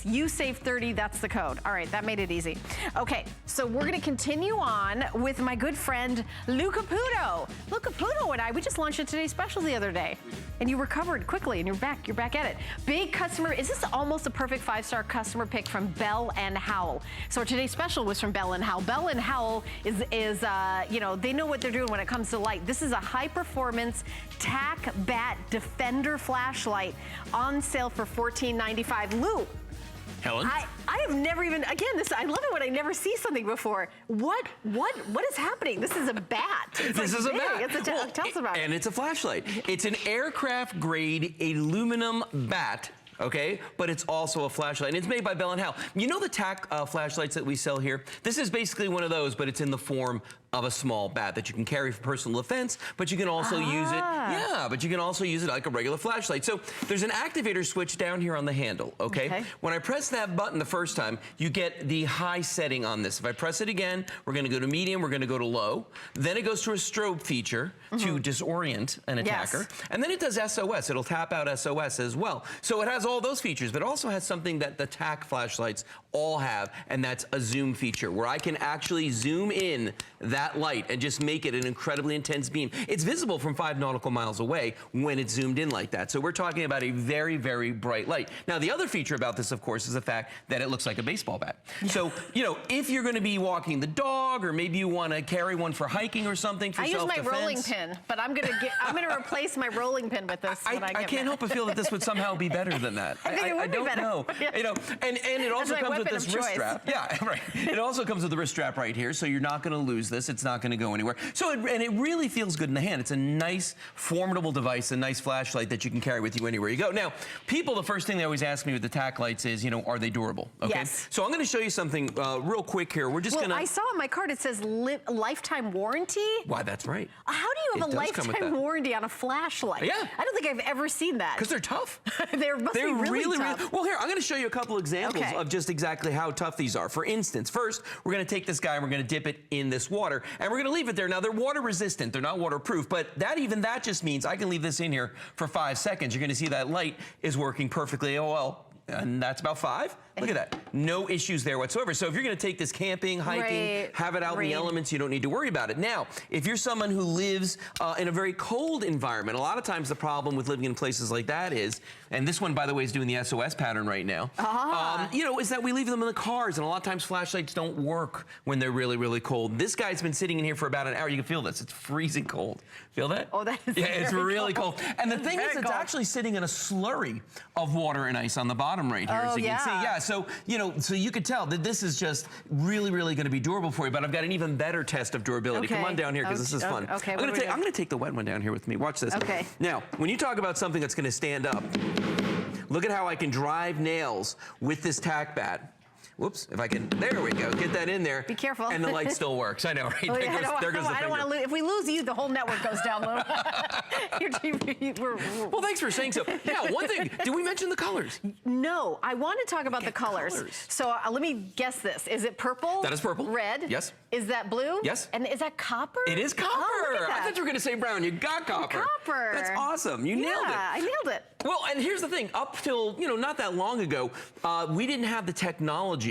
this. You save 30, that's the code. All right, that made it easy. Okay, so we're gonna continue on with my good friend, Lou Caputo. Lou Caputo and I, we just launched a Today Special the other day. And you recovered quickly, and you're back at it. Big customer, is this almost a perfect 5-star customer pick from Bell and Howell? So our today's special was from Bell and Howell. Bell and Howell is you know, they know what they're doing when it comes to light. This is a high performance Tac Bat Defender flashlight on sale for $14.95. Lou, Helen? I have never even, again, I love it when I never see something before. What is happening? This is a bat. This is a bat. Tell us about it. And it's a flashlight. It's an aircraft grade aluminum bat. Okay, but it's also a flashlight, and it's made by Bell & Howell. You know the Tac flashlights that we sell here? This is basically one of those, but it's in the form of a small bat that you can carry for personal defense, but you can also use it, but you can also use it like a regular flashlight. So there's an activator switch down here on the handle, okay? When I press that button the first time, you get the high setting on this. If I press it again, we're gonna go to medium, we're gonna go to low. Then it goes to a strobe feature to disorient an attacker. And then it does SOS, it'll tap out SOS as well. So it has all those features, but it also has something that the Tac flashlights all have, and that's a zoom feature, where I can actually zoom in that light and just make it an incredibly intense beam. It's visible from 5 nautical miles away when it's zoomed in like that. So we're talking about a very, very bright light. Now, the other feature about this, of course, is the fact that it looks like a baseball bat. So, you know, if you're gonna be walking the dog, or maybe you wanna carry one for hiking or something for self-defense. I use my rolling pin, but I'm gonna replace my rolling pin with this. I can't help but feel that this would somehow be better than that. I don't know. You know, and it also comes with this wrist strap. Yeah, right. It also comes with the wrist strap right here, so you're not gonna lose this. It's not gonna go anywhere. So, and it really feels good in the hand. It's a nice, formidable device, a nice flashlight that you can carry with you anywhere you go. Now, people, the first thing they always ask me with the Tac lights is, you know, are they durable? Okay. Yes. So I'm gonna show you something real quick here. We're just gonna. I saw on my card it says lifetime warranty. Why, that's right. How do you have a lifetime warranty on a flashlight? Yeah. I don't think I've ever seen that. Because they're tough. They're really tough. Well, here, I'm gonna show you a couple examples of just exactly how tough these are. For instance, first, we're gonna take this guy and we're gonna dip it in this water, and we're gonna leave it there. Now, they're water resistant, they're not waterproof, but that just means I can leave this in here for 5 seconds. You're gonna see that light is working perfectly well. And that's about 5. Look at that. No issues there whatsoever. So if you're gonna take this camping, hiking, have it out in the elements, you don't need to worry about it. Now, if you're someone who lives in a very cold environment, a lot of times the problem with living in places like that is, and this one, by the way, is doing the SOS pattern right now, you know, is that we leave them in the cars, and a lot of times flashlights don't work when they're really, really cold. This guy's been sitting in here for about an hour. You can feel this. It's freezing cold. Feel that? Oh, that is it's really cold. And the thing is, it's actually sitting in a slurry of water and ice on the bottom right here, as you can see. Yeah, so, you know, so you could tell that this is just really, really gonna be durable for you, but I've got an even better test of durability. Come on down here, because this is fun. Okay, I'm gonna take the wet one down here with me. Watch this. Okay. Now, when you talk about something that's gonna stand up, look at how I can drive nails with this Tac Bat. Whoops, if I can, there we go, get that in there. Be careful. And the light still works, I know, right? There goes the finger. I don't want to lose, if we lose you, the whole network goes down low. Well, thanks for saying so. Yeah, one thing, did we mention the colors? No, I want to talk about the colors. So let me guess this. Is it purple? That is purple. Red? Yes. Is that blue? Yes. And is that copper? It is copper. Oh, I thought you were going to say brown. You got copper. Copper. That's awesome. You nailed it. Yeah, I nailed it. Well, and here's the thing. Up till, you know, not that long ago, we didn't have the technology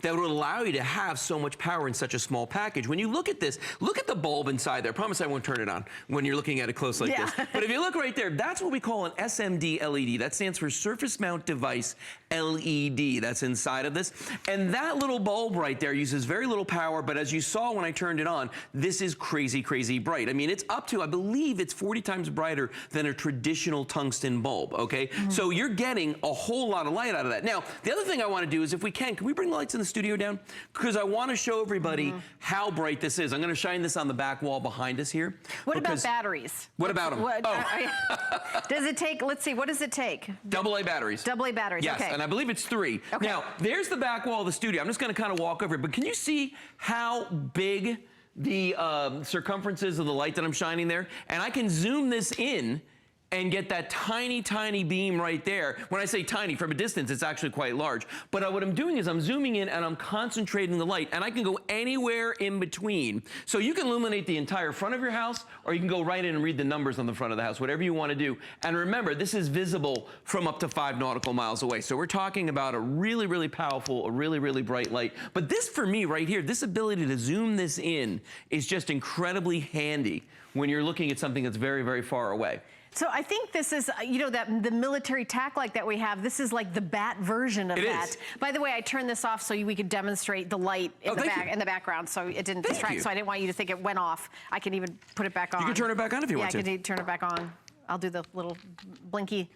that would allow you to have so much power in such a small package. When you look at this, look at the bulb inside there. I promise I won't turn it on when you're looking at it close like this. But if you look right there, that's what we call an SMD LED. That stands for Surface Mount Device LED. That's inside of this. And that little bulb right there uses very little power, but as you saw when I turned it on, this is crazy, crazy bright. I mean, it's up to, I believe it's 40 times brighter than a traditional tungsten bulb, okay? So you're getting a whole lot of light out of that. Now, the other thing I want to do is, if we can we bring the lights in the studio down? Because I want to show everybody how bright this is. I'm going to shine this on the back wall behind us here. What about batteries? What about them? Does it take, let's see, what does it take? AA batteries. AA batteries, yes, okay. And I believe it's 3. Okay. Now, there's the back wall of the studio. I'm just going to kind of walk over it, but can you see how big the circumference is of the light that I'm shining there? And I can zoom this in and get that tiny, tiny beam right there. When I say tiny, from a distance, it's actually quite large. But what I'm doing is I'm zooming in and I'm concentrating the light, and I can go anywhere in between. So you can illuminate the entire front of your house, or you can go right in and read the numbers on the front of the house, whatever you want to do. And remember, this is visible from up to 5 nautical miles away. So we're talking about a really, really powerful, a really, really bright light. But this, for me, right here, this ability to zoom this in is just incredibly handy when you're looking at something that's very, very far away. So I think this is, you know, that the military tac light that we have, this is like the Bat version of that. By the way, I turned this off so we could demonstrate the light in the background, so it didn't distract. So I didn't want you to think it went off. I can even put it back on. You can turn it back on if you want to. Yeah, I can turn it back on. I'll do the little blinky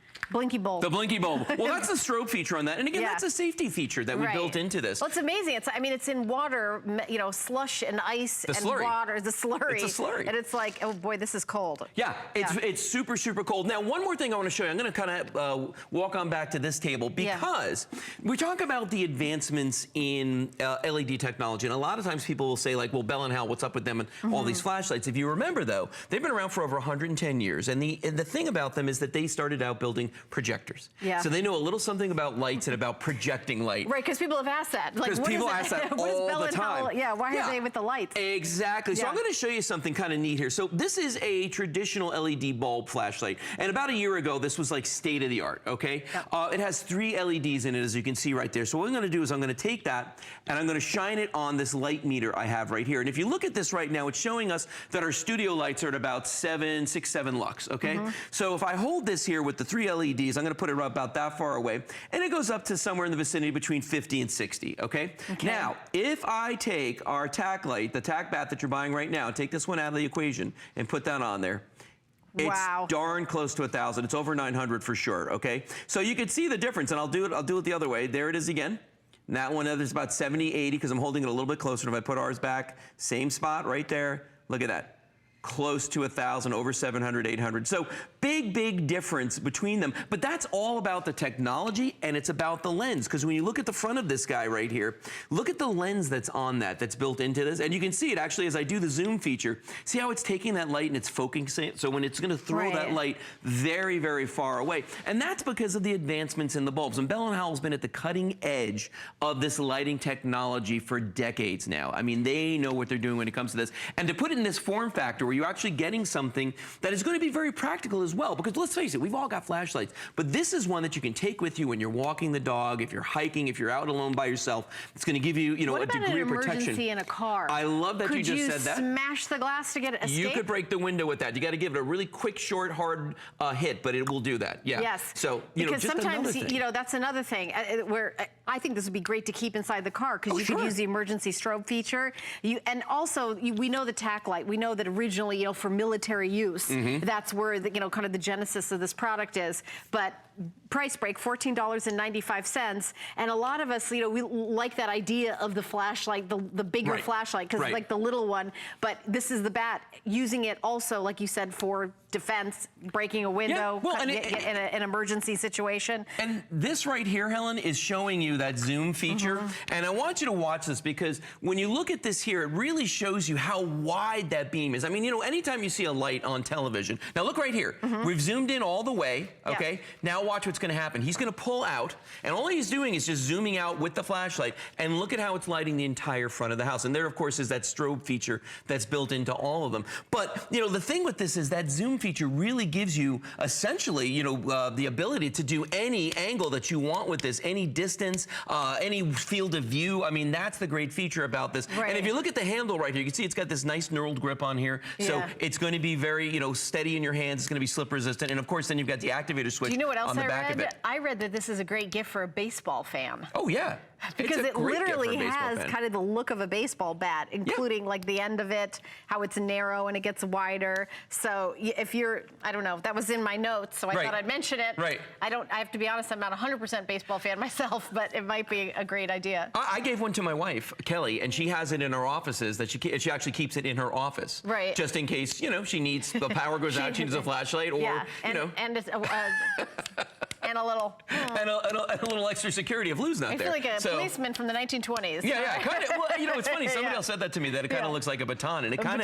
bulb. The blinky bulb. Well, that's the strobe feature on that. And again, that's a safety feature that we built into this. Well, it's amazing. I mean, it's in water, you know, slush and ice and water, the slurry. It's a slurry. And it's like, oh boy, this is cold. Yeah, it's super, super cold. Now, one more thing I want to show you. I'm going to kind of walk on back to this table because we talk about the advancements in LED technology. And a lot of times people will say, like, well, Bell and Howell, what's up with them and all these flashlights? If you remember, though, they've been around for over 110 years. And the thing about them is that they started out building projectors. Yeah. So they know a little something about lights and about projecting light. Right, because people have asked that. Like, because people ask that all the time. Why are they with the lights? Exactly. So I'm going to show you something kind of neat here. So this is a traditional LED bulb flashlight. And about a year ago, this was like state of the art, okay? It has 3 LEDs in it, as you can see right there. So what I'm going to do is I'm going to take that and I'm going to shine it on this light meter I have right here. And if you look at this right now, it's showing us that our studio lights are at about 7 lux, okay? So if I hold this here with the 3 LEDs, I'm going to put it about that far away, and it goes up to somewhere in the vicinity between 50 and 60, okay? Now, if I take our Tac light, the Tac Bat that you're buying right now, take this one out of the equation and put that on there, it's darn close to 1,000. It's over 900 for sure, okay? So you can see the difference, and I'll do it the other way. There it is again. And that one is about 70, 80, because I'm holding it a little bit closer. And if I put ours back, same spot right there, look at that. Close to 1,000, over 700, 800. So big difference between them. But that's all about the technology, and it's about the lens. Because when you look at the front of this guy right here, look at the lens that's on that's built into this. And you can see it actually as I do the zoom feature. See how it's taking that light and it's focusing it? So when it's going to throw that light very, very far away. And that's because of the advancements in the bulbs. And Bell & Howell's been at the cutting edge of this lighting technology for decades now. I mean, they know what they're doing when it comes to this. And to put it in this form factor where you're actually getting something that is going to be very practical as well. Because let's face it, we've all got flashlights. But this is one that you can take with you when you're walking the dog, if you're hiking, if you're out alone by yourself. It's going to give you, a degree of protection. What about an emergency in a car? I love that you just said that. Could you smash the glass to get escape? You could break the window with that. You got to give it a really quick, short, hard hit, but it will do that. Yeah. Yes. So, because just sometimes, that's another thing where I think this would be great to keep inside the car because you could use the emergency strobe feature. And also, we know the Tac light. We know that originally, for military use, that's where the, kind of the genesis of this product is. But price break, $14.95. And a lot of us, we like that idea of the flashlight, the bigger flashlight, because it's like the little one. But this is the Bat, using it also, like you said, for defense, breaking a window, in an emergency situation. And this right here, Helen, is showing you that zoom feature. And I want you to watch this because when you look at this here, it really shows you how wide that beam is. I mean, anytime you see a light on television. Now look right here. We've zoomed in all the way, okay? Now watch what's going to happen. He's going to pull out, and all he's doing is just zooming out with the flashlight, and look at how it's lighting the entire front of the house. And there, of course, is that strobe feature that's built into all of them. But, the thing with this is that zoom feature really gives you, essentially, the ability to do any angle that you want with this, any distance, any field of view. I mean, that's the great feature about this. And if you look at the handle right here, you can see it's got this nice knurled grip on here. So it's going to be very, steady in your hands. It's going to be slip resistant. And, of course, then you've got the activator switch. Do you know what else on the back of it? I read that this is a great gift for a baseball fan. Oh, yeah. Because it literally has kind of the look of a baseball bat, including like the end of it, how it's narrow and it gets wider. So if you're, I don't know, that was in my notes, so I thought I'd mention it. I have to be honest, I'm not 100% baseball fan myself, but it might be a great idea. I gave one to my wife, Kelly, and she has it in her offices, that she actually keeps it in her office. Just in case, she needs, the power goes out, she needs a flashlight, or, and it's, And a little. And a little extra security if Lou's not there. I feel like a policeman from the 1920s. Yeah, kind of. Well, you know, it's funny. Somebody else said that to me, that it kind of looks like a baton, and it kind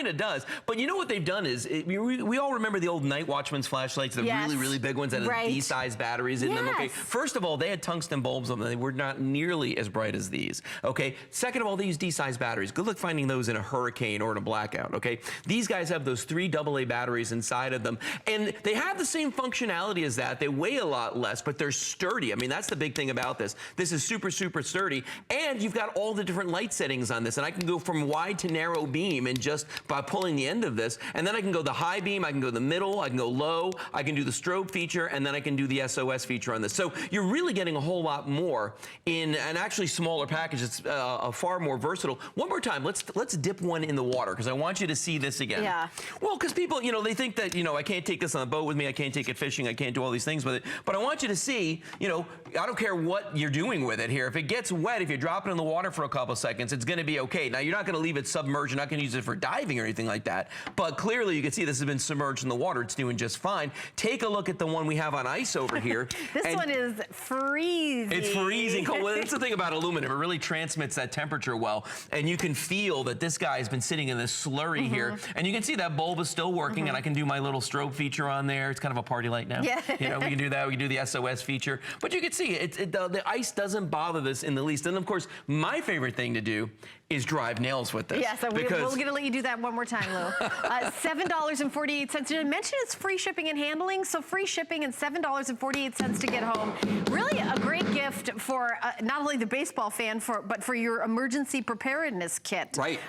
of does. But you know what they've done is, we all remember the old Night Watchman's flashlights, the really, really big ones that had D-sized batteries in them. Okay. First of all, they had tungsten bulbs on them. They were not nearly as bright as these. Okay. Second of all, they use D-sized batteries. Good luck finding those in a hurricane or in a blackout. Okay. These guys have those 3 AA batteries inside of them, and they have the same functionality as that. They weigh a lot less, but they're sturdy. I mean, that's the big thing about this. This is super, super sturdy, and you've got all the different light settings on this, and I can go from wide to narrow beam and just by pulling the end of this, and then I can go the high beam, I can go the middle, I can go low, I can do the strobe feature, and then I can do the SOS feature on this. So you're really getting a whole lot more in an actually smaller package. It's far more versatile. One more time, let's dip one in the water, because I want you to see this again. Yeah. Well, because people, you know, they think that, you know, I can't take this on a boat with me, I can't take it fishing, I can't do all these things with it, but I want you to see, you know, I don't care what you're doing with it here. If it gets wet, if you drop it in the water for a couple seconds, it's going to be okay. Now, you're not going to leave it submerged. You're not going to use it for diving or anything like that. But clearly, you can see this has been submerged in the water. It's doing just fine. Take a look at the one we have on ice over here. This one is freezing. It's freezing cold. Well, that's the thing about aluminum. It really transmits that temperature well. And you can feel that this guy has been sitting in this slurry here. And you can see that bulb is still working. And I can do my little strobe feature on there. It's kind of a party light now. Yeah. You know, we can do that. We can do the SOS feature. But you can see the ice doesn't bother this in the least. And of course, my favorite thing to do is drive nails with this. Yes, we're going to let you do that one more time, Lou. $7.48. Did I mention it's free shipping and handling? So free shipping and $7.48 to get home. Really a great gift for not only the baseball fan, but for your emergency preparedness kit. Right.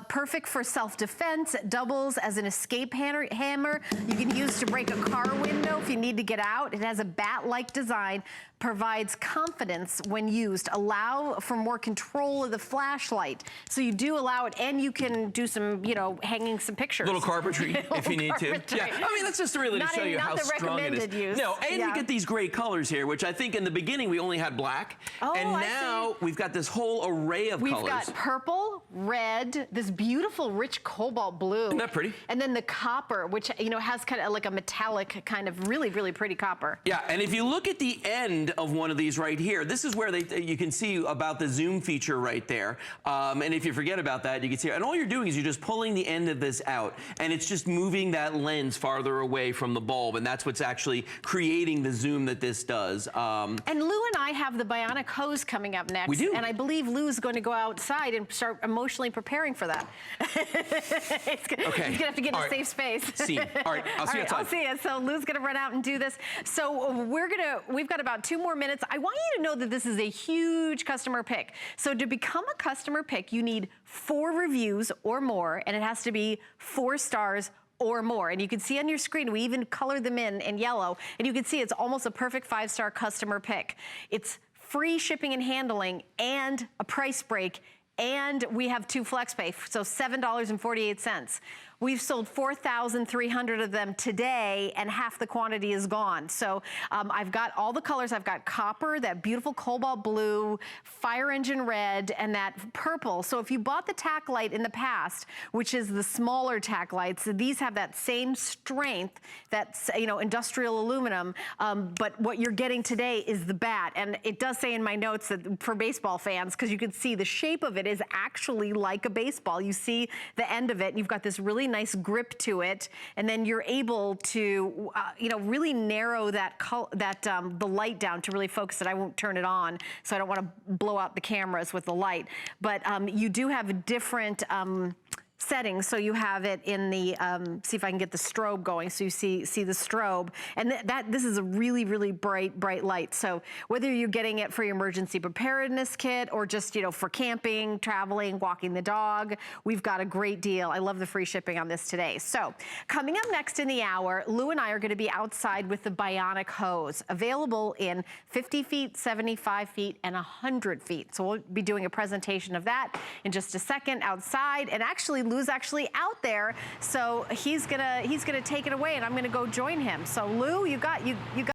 Perfect for self-defense, doubles as an escape hammer. You can use to break a car window if you need to get out. It has a bat-like design, provides confidence when used, allow for more control of the flashlight. So you do allow it, and you can do some, you know, hanging some pictures. Little carpentry if you need to. Yeah, I mean, that's just really to show you how strong it is. Use. No, and you get these great colors here, which I think in the beginning we only had black, and now we've got this whole array of colors. We've got purple, red, this beautiful rich cobalt blue. Isn't that pretty? And then the copper, which, you know, has kind of like a metallic kind of really, really pretty copper. Yeah, and if you look at the end of one of these right here, this is where you can see about the zoom feature right there. And if you forget about that, you can see, and all you're doing is you're just pulling the end of this out, and it's just moving that lens farther away from the bulb, and that's what's actually creating the zoom that this does. And Lou and I have the bionic hose coming up next. We do. And I believe Lou's going to go outside and start emotionally preparing for that. He's going to have to get in a safe space. All right, I'll see you outside. I'll see you. So Lou's going to run out and do this. So we've got about 2 more minutes. I want you to know that this is a huge customer pick. So to become a customer pick, you need 4 reviews or more, and it has to be 4 stars or more. And you can see on your screen, we even colored them in yellow, and you can see it's almost a perfect 5-star customer pick. It's free shipping and handling and a price break, and we have 2 flex pay, so $7.48. We've sold 4,300 of them today, and half the quantity is gone. So I've got all the colors. I've got copper, that beautiful cobalt blue, fire engine red, and that purple. So if you bought the Tac light in the past, which is the smaller Tac lights, these have that same strength, that's, you know, industrial aluminum, but what you're getting today is the bat. And it does say in my notes that for baseball fans, because you can see the shape of it is actually like a baseball. You see the end of it, and you've got this really nice grip to it, and then you're able to, you know, really narrow the light down to really focus it. I won't turn it on, so I don't want to blow out the cameras with the light. But you do have different settings. So you have it in the, see if I can get the strobe going. So you see the strobe, and this is a really, really bright light. So whether you're getting it for your emergency preparedness kit or just, you know, for camping, traveling, walking the dog, we've got a great deal. I love the free shipping on this today. So coming up next in the hour, Lou and I are going to be outside with the bionic hose, available in 50 feet, 75 feet, and 100 feet. So we'll be doing a presentation of that in just a second outside. And actually, Lou's actually out there, so he's gonna take it away, and I'm gonna go join him. So Lou, you got